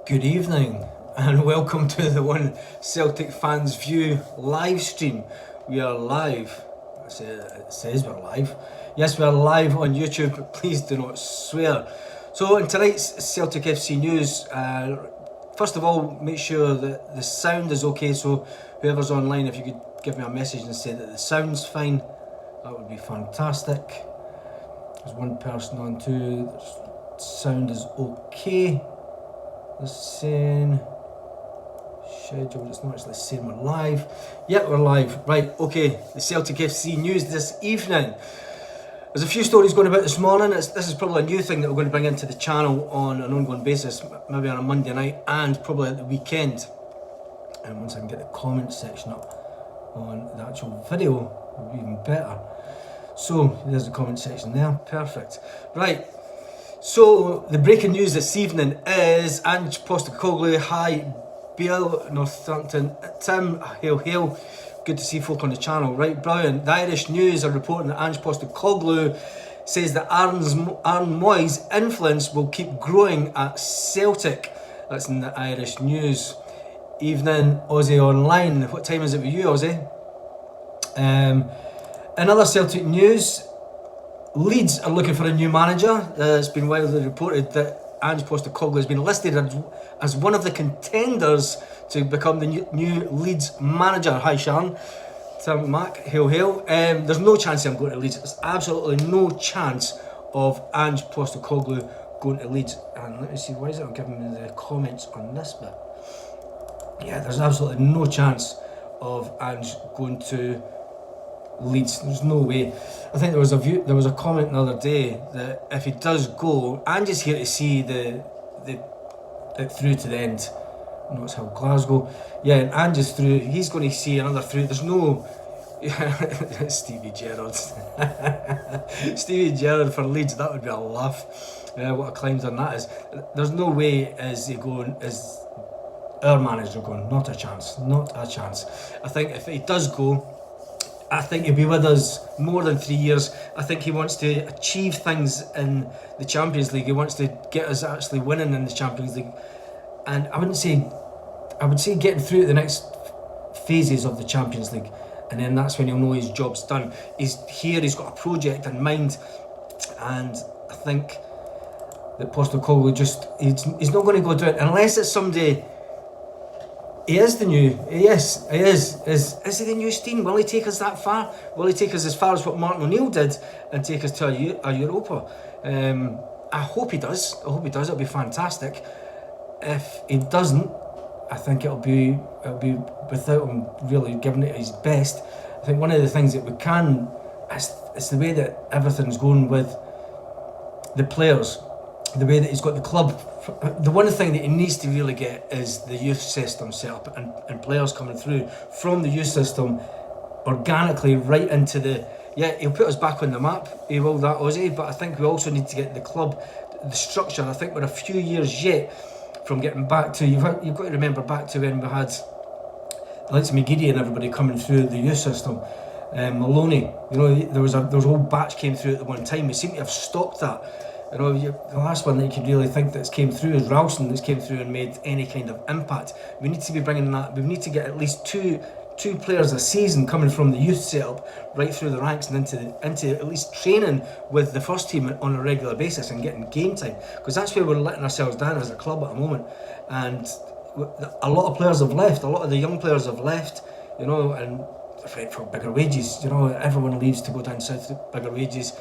Good evening and welcome to the One Celtic Fans View live stream. We are live. It says we're live. Yes, we are live on YouTube. Please do not swear. So in tonight's Celtic FC news, first of all, make sure that the sound is okay. So whoever's online, if you could give me a message and say that the sound's fine, that would be fantastic. There's one person on too. The sound is okay. It's saying scheduled, it's not actually saying we're live. Yeah, we're live. Right, okay. The Celtic FC news this evening. There's a few stories going about this morning. This is probably a new thing that we're going to bring into the channel on an ongoing basis, maybe on a Monday night and probably at the weekend. And once I can get the comment section up on the actual video, it'll be even better. So, there's the comment section there. Perfect. Right. So, the breaking news this evening is Ange Postecoglou, hi, Bill, Northampton, Tim, hail. Good to see folk on the channel. Right, brilliant. The Irish News are reporting that Ange Postecoglou says that Aaron Moyes' influence will keep growing at Celtic. That's in the Irish News. Evening, Aussie Online. What time is it with you, Aussie? In other Celtic news, Leeds are looking for a new manager. It's been widely reported that Ange Postecoglou has been listed as one of the contenders to become the new Leeds manager. Hi Sharon, Tim Mac, hail. There's no chance I'm going to Leeds. There's absolutely no chance of Ange Postecoglou going to Leeds. And let me see, why is it not giving me the comments on this bit? Yeah, there's absolutely no chance of Ange going to Leeds. There's no way. I think there was a comment the other day that if he does go, Ange is here to see it through to the end. No, it's how Glasgow. Yeah, and Ange is through. He's going to see another through. There's no Stevie Gerrard. Stevie Gerrard for Leeds. That would be a laugh. What a climb on that is. There's no way is our manager going. Not a chance. Not a chance. I think if he does go, I think he'll be with us more than 3 years. I think he wants to achieve things in the Champions League. He wants to get us actually winning in the Champions League. And I would say getting through the next phases of the Champions League. And then that's when he'll know his job's done. He's here, he's got a project in mind. And I think that Postecoglou he's not going to go do it unless it's somebody. He is the new. Yes, he is. Is he the new Steen? Will he take us that far? Will he take us as far as what Martin O'Neill did and take us to a Europa? I hope he does. It'll be fantastic. If he doesn't, I think it'll be without him really giving it his best. I think one of the things that we can is the way that everything's going with the players, the way that he's got the club. The one thing that he needs to really get is the youth system set up and players coming through from the youth system organically right into he'll put us back on the map, he will, that Aussie, but I think we also need to get the club, the structure. I think we're a few years yet from getting back to, you've got to remember back to when we had like McGeady and everybody coming through the youth system. Maloney, there was a whole batch came through at the one time. We seem to have stopped that. The last one that you could really think that's came through is Ralston, that's came through and made any kind of impact. We need to be bringing that. We need to get at least two players a season coming from the youth setup right through the ranks and into at least training with the first team on a regular basis and getting game time, because that's where we're letting ourselves down as a club at the moment. And a lot of players have left. A lot of the young players have left. And for bigger wages. Everyone leaves to go down south for bigger wages.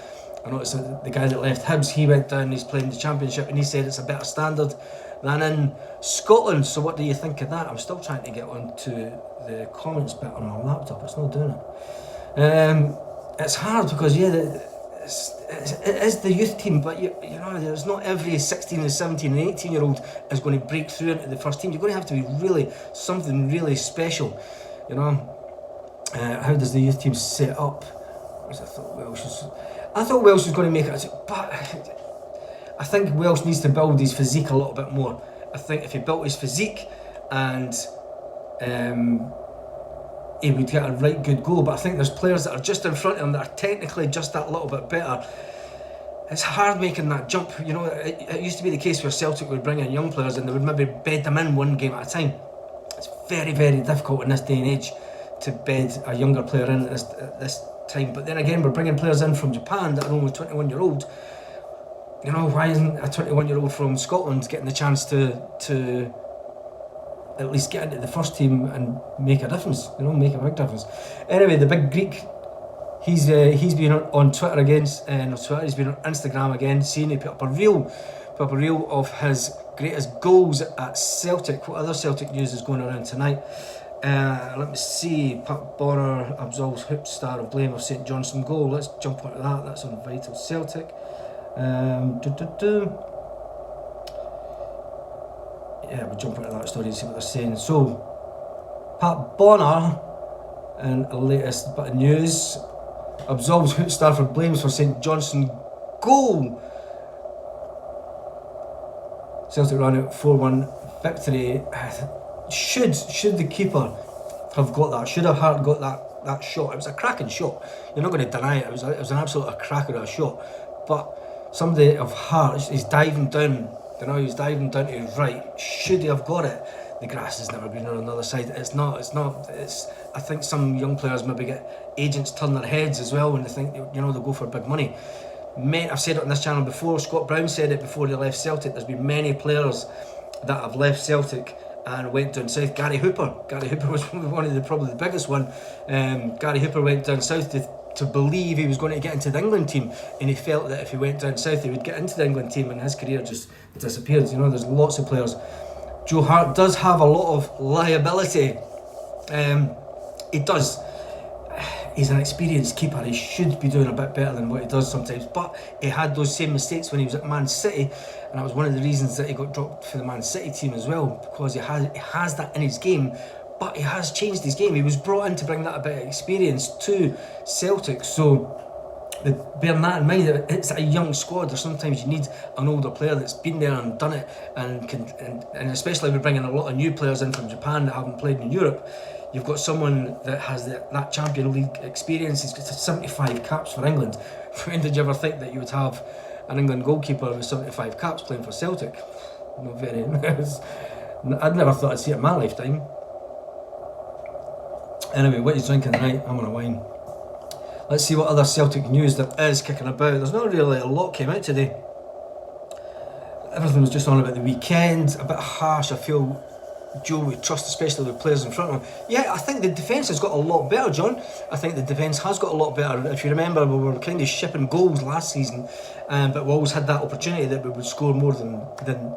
I noticed that the guy that left Hibs, he went down, he's playing the Championship, and he said it's a better standard than in Scotland. So what do you think of that? I'm still trying to get onto the comments bit on my laptop. It's not doing it. It's hard because it is the youth team, but there's not every 16 and 17 and 18 year old is going to break through into the first team. You're going to have to be really something really special. How does the youth team set up? I thought Welsh was going to make it, but I think Welsh needs to build his physique a little bit more. I think if he built his physique and he would get a right good goal, but I think there's players that are just in front of him that are technically just that little bit better. it's hard making that jump. You know, it used to be the case where Celtic would bring in young players and they would maybe bed them in one game at a time. It's very, very difficult in this day and age to bed a younger player in at this time. But then again, we're bringing players in from Japan that are only 21-year-old. You know, why isn't a 21-year-old from Scotland getting the chance to at least get into the first team and make a difference? You know, make a big difference. Anyway, the big Greek, he's been on Twitter again, he's been on Instagram again, saying he put up a reel of his greatest goals at Celtic. What other Celtic news is going around tonight? Let me see. Pat Bonner absolves Hoop star of blame of St Johnstone goal. Let's jump onto that. That's on Vital Celtic. Yeah, we'll jump into that story and see what they're saying. So, Pat Bonner, in the latest bit of news, absolves Hoop star for blames for St Johnstone goal. Celtic ran out 4-1 victory. Should the keeper have got that? Should have Hart got that shot? It was a cracking shot. You're not going to deny it. It was an absolute cracker of a shot. But somebody of heart is diving down. You know, he's diving down to his right. Should he have got it? The grass has never been on another side. It's not. I think some young players maybe get agents turn their heads as well when they think, you know, they'll go for big money. I've said it on this channel before. Scott Brown said it before he left Celtic. There's been many players that have left Celtic and went down south. Gary Hooper was probably the biggest one. Gary Hooper went down south to believe he was going to get into the England team, and he felt that if he went down south he would get into the England team, and his career just disappeared. You know, there's lots of players. Joe Hart does have a lot of liability. He does. He's an experienced keeper. He should be doing a bit better than what he does sometimes, but he had those same mistakes when he was at Man City, and that was one of the reasons that he got dropped for the Man City team as well, because he has that in his game. But he has changed his game. He was brought in to bring that a bit of experience to Celtic. So bearing that in mind, it's a young squad. Or sometimes you need an older player that's been there and done it, and especially we're bringing a lot of new players in from Japan that haven't played in Europe. You've got someone that has that Champions League experience. He's got 75 caps for England. When did you ever think that you would have an England goalkeeper with 75 caps playing for Celtic? Not very. I'd never thought I'd see it in my lifetime. Anyway, what he's drinking tonight? I'm on a wine. Let's see what other Celtic news there is kicking about. There's not really a lot came out today. Everything was just on about the weekend. A bit harsh, I feel. Joe would trust, especially with players in front of him. Yeah, I think the defence has got a lot better, John. I think the defence has got a lot better. If you remember, we were kind of shipping goals last season, but we always had that opportunity that we would score more than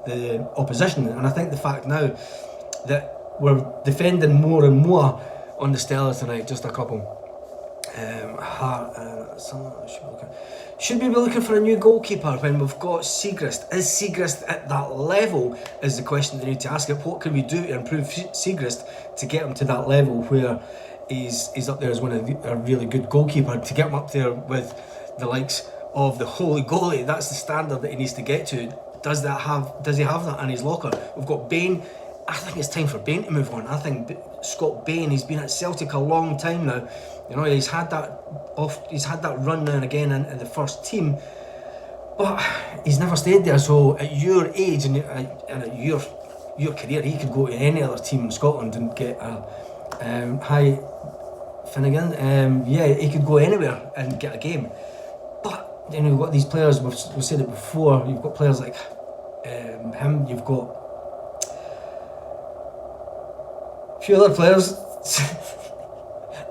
the opposition. And I think the fact now that we're defending more and more on the Stella tonight, just a couple. Should we be looking for a new goalkeeper when we've got Siegrist? Is Siegrist at that level? Is the question they need to ask it. What can we do to improve Siegrist to get him to that level where he's up there as a really good goalkeeper, to get him up there with the likes of the holy goalie? That's the standard that he needs to get to. Does he have that in his locker? We've got Bain. I think it's time for Bain to move on. I think Scott Bain, he's been at Celtic a long time now. You know, he's had that run now and again in the first team, but he's never stayed there. So at your age and at your career, he could go to any other team in Scotland and get a hi Finnegan. Yeah, he could go anywhere and get a game. But you know, you've got these players. We've said it before. You've got players like him. You've got a few other players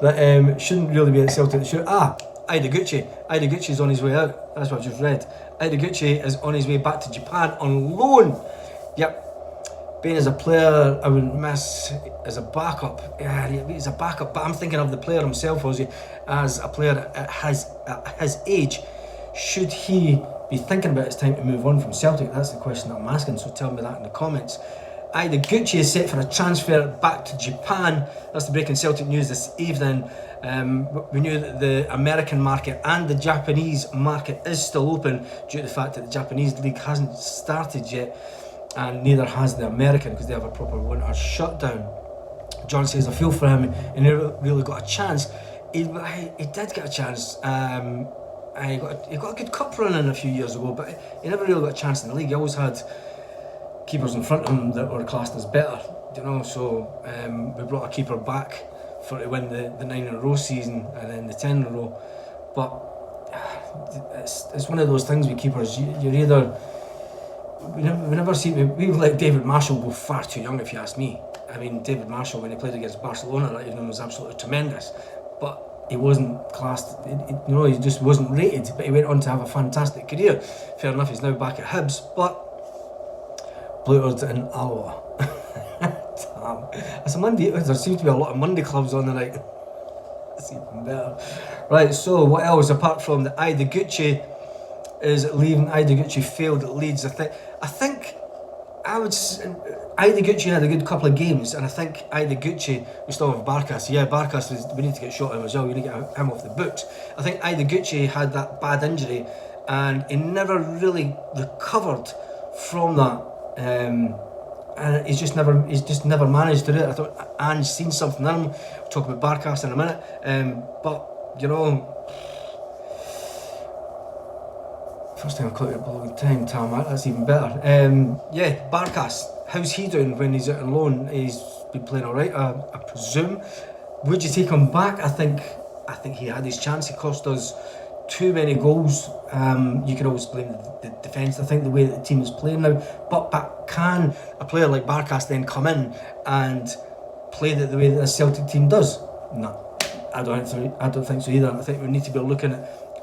that shouldn't really be at Celtic. Ideguchi's on his way out. That's what I've just read. Ideguchi is on his way back to Japan on loan. Yep. Bain is a player I would miss as a backup. Yeah, he's a backup, but I'm thinking of the player himself, Ozzy, as a player at his age. Should he be thinking about it's time to move on from Celtic? That's the question that I'm asking, so tell me that in the comments. Ideguchi is set for a transfer back to Japan. That's the breaking Celtic news this evening. We knew that the American market and the Japanese market is still open due to the fact that the Japanese league hasn't started yet, and neither has the American because they have a proper winter shutdown. John says, I feel for him, he never really got a chance. He did get a chance. He got a good cup run in a few years ago, but he never really got a chance in the league. He always had keepers in front of him that were classed as better, you know. So we brought a keeper back to win the 9 in a row season and then the 10 in a row. But it's one of those things with keepers. You're either we never see we let David Marshall go far too young, if you ask me. I mean, David Marshall, when he played against Barcelona that evening, was absolutely tremendous, but he wasn't classed. He just wasn't rated. But he went on to have a fantastic career. Fair enough, he's now back at Hibs, but Blueard in Alloa. Damn, it's a Monday. There seems to be a lot of Monday clubs on the night. That's even better. Right, so what else apart from the Ideguchi is leaving? Ideguchi failed at Leeds. I think Ideguchi had a good couple of games, and I think Ideguchi, we still have Barcas. Yeah, Barcas, we need to get shot him as well. We need to get him off the books. I think Ideguchi had that bad injury, and he never really recovered from that. And he's just never managed to do it. I thought Ange's seen something in him. We'll talk about Barcas in a minute. But you know, first time I've caught you at a long time, Tam. That's even better. Yeah, Barcas. How's he doing when he's out on loan? He's been playing all right, I presume. Would you take him back? I think he had his chance. He cost us too many goals. You can always blame the defence. I think the way that the team is playing now. But can a player like Barcas then come in and play the way that the Celtic team does? No, I don't think so either. I think we need to be looking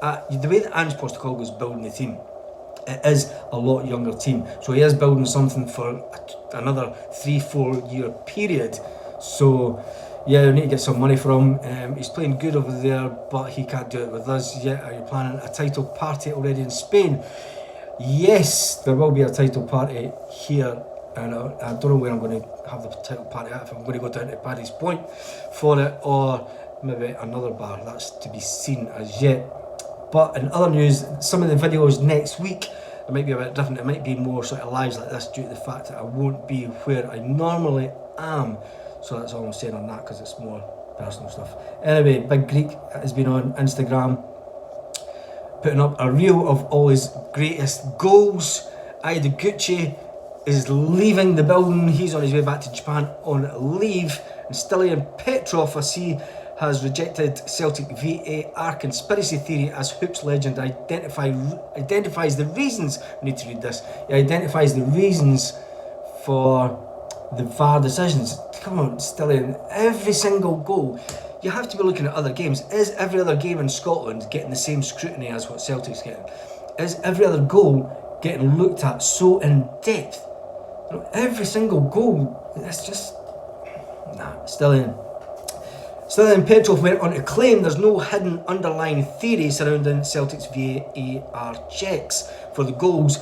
at the way that Ange Postecoglou is building the team. It is a lot younger team, so he is building something for another 3-4 year period. So yeah, we need to get some money from him. He's playing good over there, but he can't do it with us yet. Are you planning a title party already in Spain? Yes, there will be a title party here, and I don't know where I'm going to have the title party at. If I'm going to go down to Paddy's Point for it, or maybe another bar. That's to be seen as yet. But in other news, some of the videos next week, it might be a bit different. It might be more sort of lives like this due to the fact that I won't be where I normally am. So that's all I'm saying on that, because it's more personal stuff. Anyway, Big Greek has been on Instagram putting up a reel of all his greatest goals. Ideguchi is leaving the building. He's on his way back to Japan on leave. And Stilian Petrov, I see, has rejected Celtic VAR conspiracy theory as Hoops legend identifies the reasons. We need to read this. He identifies the reasons for the VAR decisions. Come on, Stilian. Every single goal, you have to be looking at other games. Is every other game in Scotland getting the same scrutiny as what Celtic's getting? Is every other goal getting looked at so in depth? You know, every single goal, it's just Stilian Petrov went on to claim there's no hidden underlying theory surrounding Celtic's VAR checks for the goals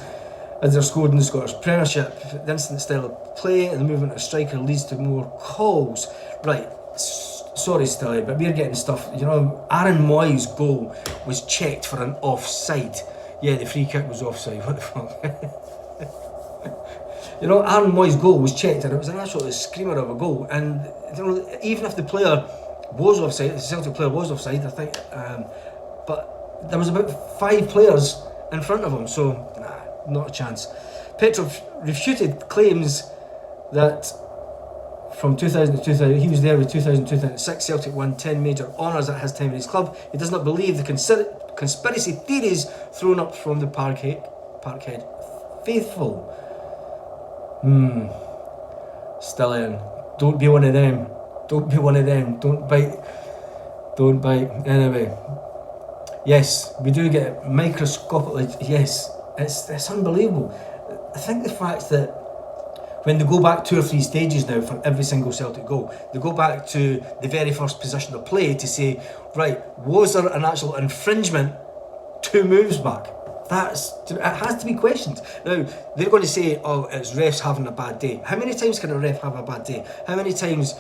as they're scored in the Scottish Premiership. The instant style of play and the movement of a striker leads to more calls. Right, sorry Stilly, but we're getting stuff. You know, Aaron Moyes' goal was checked for an offside. Yeah, the free kick was offside. What the fuck? You know, Aaron Moyes' goal was checked and it was an absolute screamer of a goal. And you know, even if the player was offside, the Celtic player was offside, I think, but there was about 5 players in front of him, so not a chance. Petrov refuted claims that from 2000 to 2000, he was there with 2000-2006, Celtic won 10 major honours at his time in his club. He does not believe the conspiracy theories thrown up from the Parkhead faithful. Stilian, don't be one of them. Don't be one of them. Don't bite. Anyway, yes, we do get microscopically. Yes, it's unbelievable. I think the fact that when they go back 2 or 3 stages now for every single Celtic goal, they go back to the very first position of play to say, right, was there an actual infringement 2 moves back? It has to be questioned. Now, they're going to say, oh, it's refs having a bad day. How many times can a ref have a bad day? How many times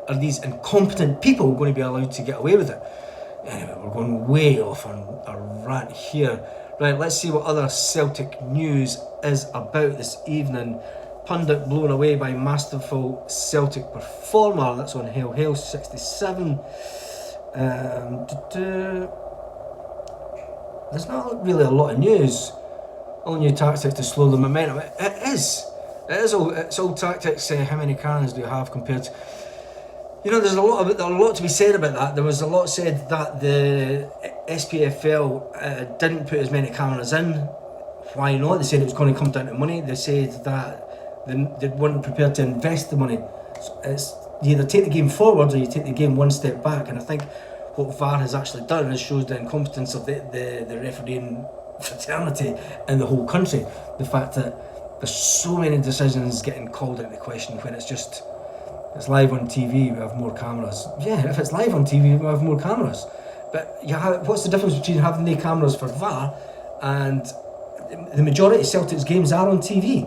are these incompetent people going to be allowed to get away with it? Anyway, we're going way off on a rant here. Right, let's see what other Celtic news is about this evening. Pundit blown away by masterful Celtic performer. That's on Hail Hail 67. there's not really a lot of news. All new tactics to slow the momentum. It is. It's all tactics. How many cannons do you have compared to? You know, there's a lot to be said about that. There was a lot said that the SPFL didn't put as many cameras in. Why not? They said it was going to come down to money. They said that they weren't prepared to invest the money. So it's, you either take the game forward or you take the game one step back. And I think what VAR has actually done is shows the incompetence of the refereeing fraternity in the whole country. The fact that there's so many decisions getting called into question when it's live on TV, we have more cameras. Yeah, if it's live on TV, we have more cameras. But what's the difference between having the cameras for VAR and the majority of Celtic's games are on TV?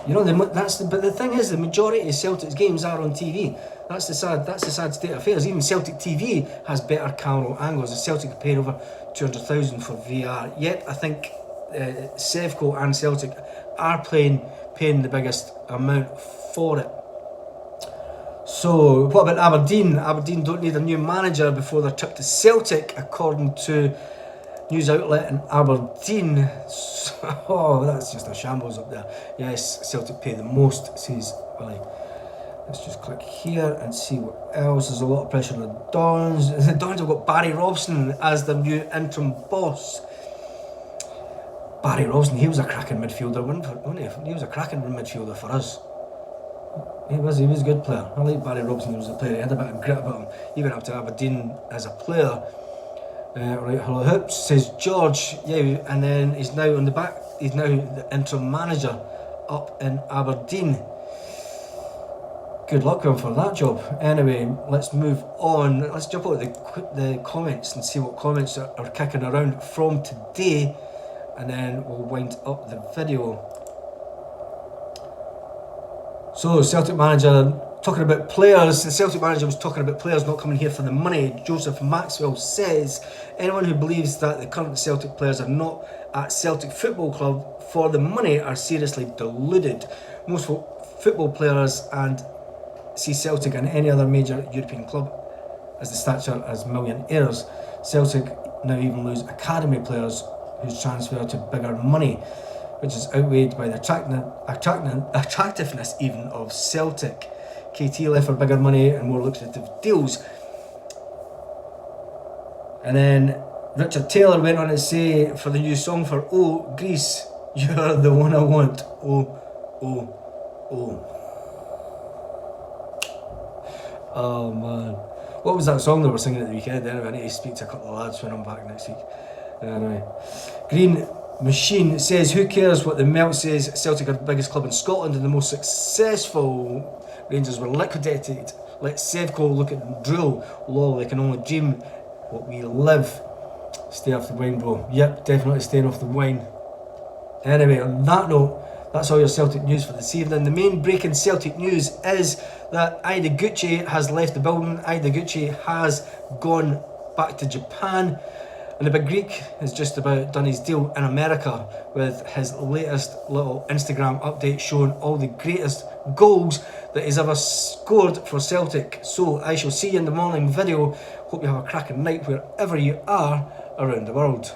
You know, but the thing is, the majority of Celtic's games are on TV. That's the sad state of affairs. Even Celtic TV has better camera angles. The Celtic are paying over 200,000 for VR. Yet I think Sevco and Celtic are paying the biggest amount for it. So what about Aberdeen? Aberdeen don't need a new manager before their trip to Celtic, according to news outlet in Aberdeen. Oh, that's just a shambles up there. Yes, Celtic pay the most, says Willie. Let's just click here and see what else. There's a lot of pressure on the Dons. The Dons have got Barry Robson as their new interim boss. Barry Robson, he was a cracking midfielder, wasn't he? He was a cracking midfielder for us. He was a good player. I like Barry Robson. He was a player. He had a bit of grit about him. He went up to Aberdeen as a player. Right, hello Hoops, says George. Yeah, and then he's now on the back. He's now the interim manager up in Aberdeen. Good luck with him for that job. Anyway, let's move on. Let's jump out the comments and see what comments are kicking around from today, and then we'll wind up the video. So, Celtic manager talking about players. The Celtic manager was talking about players not coming here for the money. Joseph Maxwell says, anyone who believes that the current Celtic players are not at Celtic Football Club for the money are seriously deluded. Most football players and see Celtic and any other major European club as the stature as millionaires. Celtic now even lose academy players whose transfer to bigger money, which is outweighed by the attractiveness even of Celtic. KT left for bigger money and more lucrative deals. And then Richard Taylor went on to say, for the new song for Oh Greece, you're the one I want. Oh, oh, oh. Oh man. What was that song they were singing at the weekend? Anyway, I need to speak to a couple of lads when I'm back next week. Anyway. Green Machine says, who cares what the Melt says? Celtic are the biggest club in Scotland and the most successful. Rangers were liquidated. Let Sevco look at drill. Lol, they can only dream what we live. Stay off the wine, bro. Yep, definitely staying off the wine. Anyway, on that note, that's all your Celtic news for this evening. The main breaking Celtic news is that Aida Gucci has left the building. Aida Gucci has gone back to Japan. And the big Greek has just about done his deal in America with his latest little Instagram update showing all the greatest goals that he's ever scored for Celtic. So I shall see you in the morning video. Hope you have a cracking night wherever you are around the world.